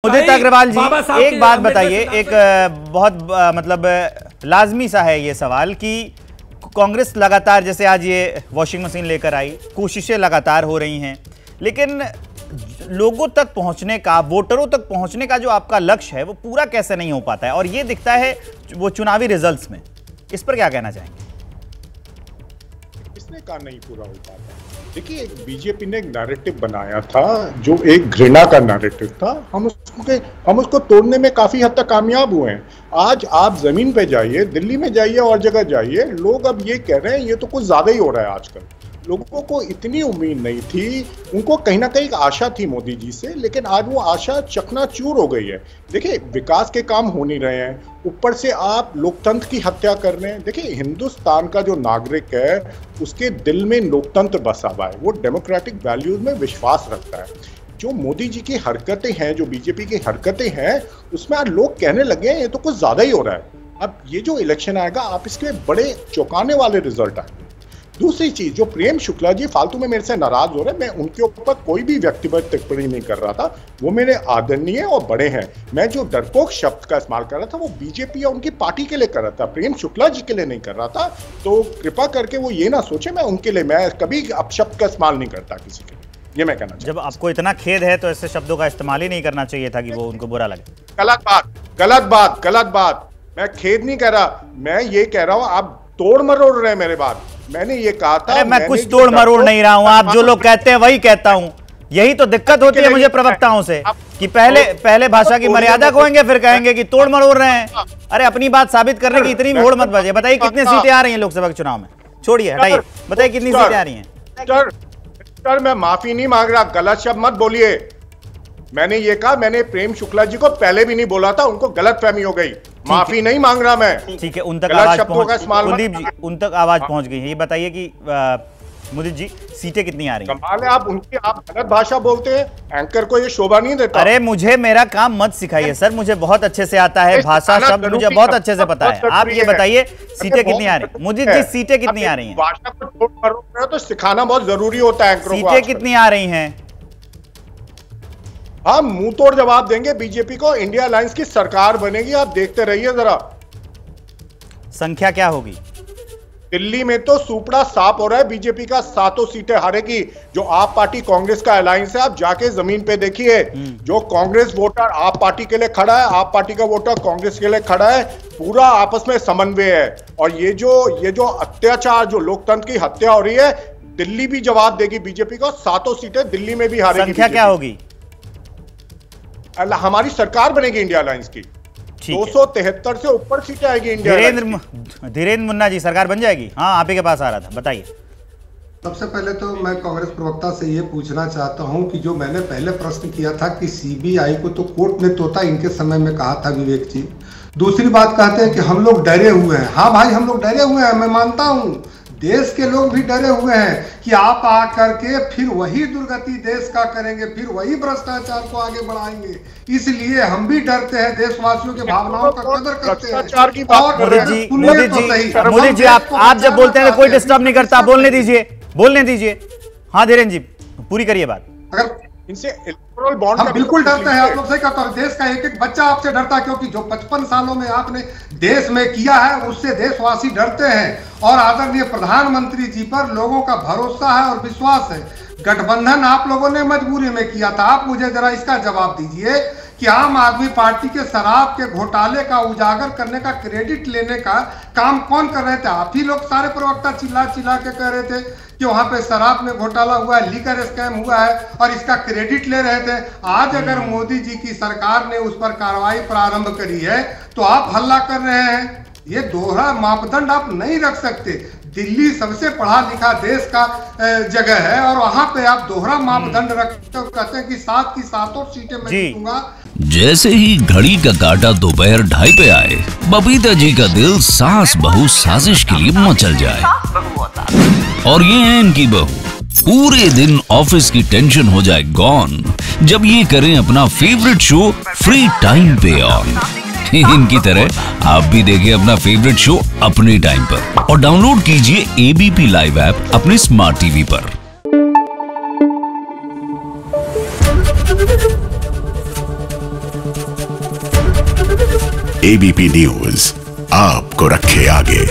उदित अग्रवाल जी, एक बात बताइए, एक बहुत मतलब लाजमी सा है ये सवाल कि कांग्रेस लगातार, जैसे आज ये वॉशिंग मशीन लेकर आई, कोशिशें लगातार हो रही हैं, लेकिन लोगों तक पहुंचने का, वोटरों तक पहुंचने का जो आपका लक्ष्य है वो पूरा कैसे नहीं हो पाता है, और ये दिखता है वो चुनावी रिजल्ट्स में। इस पर क्या कहना चाहेंगे? इसने कहा नहीं पूरा हो पाता। देखिए, बीजेपी ने एक नैरेटिव बनाया था जो एक घृणा का नैरेटिव था। हम उसको तोड़ने में काफी हद तक कामयाब हुए हैं। आज आप जमीन पे जाइए, दिल्ली में जाइए और जगह जाइए, लोग अब ये कह रहे हैं ये तो कुछ ज्यादा ही हो रहा है आजकल। लोगों को इतनी उम्मीद नहीं थी, उनको कहीं ना कहीं आशा थी मोदी जी से, लेकिन आज वो आशा चकनाचूर हो गई है। देखिए, विकास के काम हो नहीं रहे हैं, ऊपर से आप लोकतंत्र की हत्या कर रहे हैं। देखिए, हिंदुस्तान का जो नागरिक है उसके दिल में लोकतंत्र बसा हुआ है, वो डेमोक्रेटिक वैल्यूज में विश्वास रखता है। जो मोदी जी की हरकतें हैं, जो बीजेपी की हरकतें हैं, उसमें आज लोग कहने लगे हैं ये तो कुछ ज्यादा ही हो रहा है। अब ये जो इलेक्शन आएगा, आप इसके बड़े चौंकाने वाले रिजल्ट आएंगे। दूसरी चीज, जो प्रेम शुक्ला जी फालतू में मेरे से नाराज हो रहे हैं, मैं उनके ऊपर कोई भी व्यक्तिगत टिप्पणी नहीं कर रहा था, वो मेरे आदरणीय और बड़े हैं। मैं जो डरपोक शब्द का इस्तेमाल कर रहा था वो बीजेपी या उनकी पार्टी के लिए कर रहा था, प्रेम शुक्ला जी के लिए नहीं कर रहा था। तो कृपा करके वो ये ना सोचे मैं उनके लिए, मैं कभी अपशब्द का इस्तेमाल नहीं करता किसी के लिए, ये मैं कहना चाहता हूं। जब आपको इतना खेद है तो ऐसे शब्दों का इस्तेमाल ही नहीं करना चाहिए था कि वो उनको बुरा लगे। गलत बात। मैं खेद नहीं कह रहा, मैं ये कह रहा हूं आप तोड़ मरोड़ रहे हैं मेरे बात। मैंने ये कहा था, मैं कुछ तोड़ मरोड़ नहीं रहा हूं, आप जो लोग कहते हैं वही कहता हूं। यही तो दिक्कत होती है मुझे प्रवक्ताओं से कि पहले भाषा की मर्यादा खोएंगे, फिर कहेंगे कि तोड़ मरोड़ रहे हैं। अरे अपनी बात साबित करने की इतनी भी होड़ मत बजे। बताइए कितनी सीटें आ रही हैं लोकसभा के चुनाव में? छोड़िए, हटाइए, बताइए कितनी सीटें आ रही हैं? सर, मैं माफी नहीं मांग रहा, गलत शब्द मत बोलिए। मैंने ये कहा, मैंने प्रेम शुक्ला जी को पहले भी नहीं बोला था, उनको गलतफहमी हो गई। माफी नहीं मांग रहा मैं। ठीक है, उन तक आवाज पहुंच, कुलदीप जी उन तक आवाज पहुंच गई है। ये बताइए कि मुदित जी, सीटें कितनी आ रही हैं? कमाल है, आप गलत भाषा बोलते हैं, एंकर को ये शोभा नहीं देता। अरे मुझे मेरा काम मत सिखाइए सर, मुझे बहुत अच्छे से आता है भाषा, शब्द मुझे बहुत अच्छे से पता है। आप ये बताइए सीटें कितनी आ रही हैं? मुदित जी, सीटें कितनी आ रही हैं? भाषा को तोड़ मरोड़ रहे हो तो सिखाना बहुत जरूरी होता है एंकरों को। सीटें कितनी आ रही हैं? हम मुंह तोड़ जवाब देंगे। बीजेपी को इंडिया अलायंस की सरकार बनेगी, आप देखते रहिए जरा। संख्या क्या होगी? दिल्ली में तो सुपड़ा साफ हो रहा है, बीजेपी का 7 सीटें हारेगी। जो आप पार्टी कांग्रेस का अलायंस है, आप जाके जमीन पे देखिए, जो कांग्रेस वोटर आप पार्टी के लिए खड़ा है, आप पार्टी का वोटर कांग्रेस के लिए खड़ा है, पूरा आपस में समन्वय है। और ये जो अत्याचार, जो लोकतंत्र की हत्या हो रही है, दिल्ली भी जवाब देगी बीजेपी को। 7 सीटें दिल्ली में भी हारेगी। संख्या क्या होगी? हमारी सरकार बनेगी इंडिया अलायंस की, 273 से ऊपर सीटें आएगी इंडिया। धीरेन्द्र मुन्ना जी, सरकार बन जाएगी? हाँ, आप ही के पास आ रहा था, बताइए। सबसे पहले तो मैं कांग्रेस प्रवक्ता से ये पूछना चाहता हूं कि जो मैंने पहले प्रश्न किया था कि सीबीआई को तो कोर्ट ने तोता इनके समय में कहा था विवेक जी। दूसरी बात कहते हैं कि हम लोग डरे हुए हैं। हाँ भाई, हम लोग डरे हुए हैं, मैं मानता हूं। देश के लोग भी डरे हुए हैं कि आप आकर के फिर वही दुर्गति देश का करेंगे, फिर वही भ्रष्टाचार को आगे बढ़ाएंगे। इसलिए हम भी डरते हैं, देशवासियों के भावनाओं का कदर करते हैं। मोदी जी, आप जब बोलते हैं तो कोई डिस्टर्ब नहीं करता, बोलने दीजिए। हाँ धीरेन्द्र जी, पूरी करिए बात। अगर इनसे इलेक्टोरल बॉन्ड हम बिल्कुल डरते हैं, आप लोग सही कहते हैं। देश का एक एक बच्चा आपसे डरता है, क्योंकि जो 55 सालों में आपने देश में किया है उससे देशवासी डरते हैं। और आदरणीय प्रधानमंत्री जी पर लोगों का भरोसा है और विश्वास है। गठबंधन आप लोगों ने मजबूरी में किया था। आप मुझे जरा इसका जवाब दीजिए कि आम आदमी पार्टी के शराब के घोटाले का उजागर करने का, क्रेडिट लेने का काम कौन कर रहे थे? आप ही लोग सारे प्रवक्ता चिल्ला के कह रहे थे कि वहां पे शराब में घोटाला हुआ है, लीकर स्कैम हुआ है, और इसका क्रेडिट ले रहे थे। आज अगर मोदी जी की सरकार ने उस पर कार्रवाई प्रारंभ करी है तो आप हल्ला कर रहे हैं। ये दोहरा मापदंड आप नहीं रख सकते। दिल्ली सबसे पढ़ा लिखा देश का जगह है और वहां पे आप दोहरा मापदंड रखते हो, कहते हैं कि 7 की 7 सीटें मैं जीतूंगा। जैसे ही घड़ी का काटा दोपहर 2:30 पे आए, बबीता जी का दिल सास बहू साजिश के लिए मचल जाए। और ये है इनकी बहू, पूरे दिन ऑफिस की टेंशन हो जाए गॉन जब ये करें अपना फेवरेट शो फ्री टाइम पे ऑन। इनकी तरह आप भी देखें अपना फेवरेट शो अपने टाइम पर और डाउनलोड कीजिए एबीपी लाइव ऐप अपने स्मार्ट टीवी पर। एबीपी न्यूज आपको रखे आगे।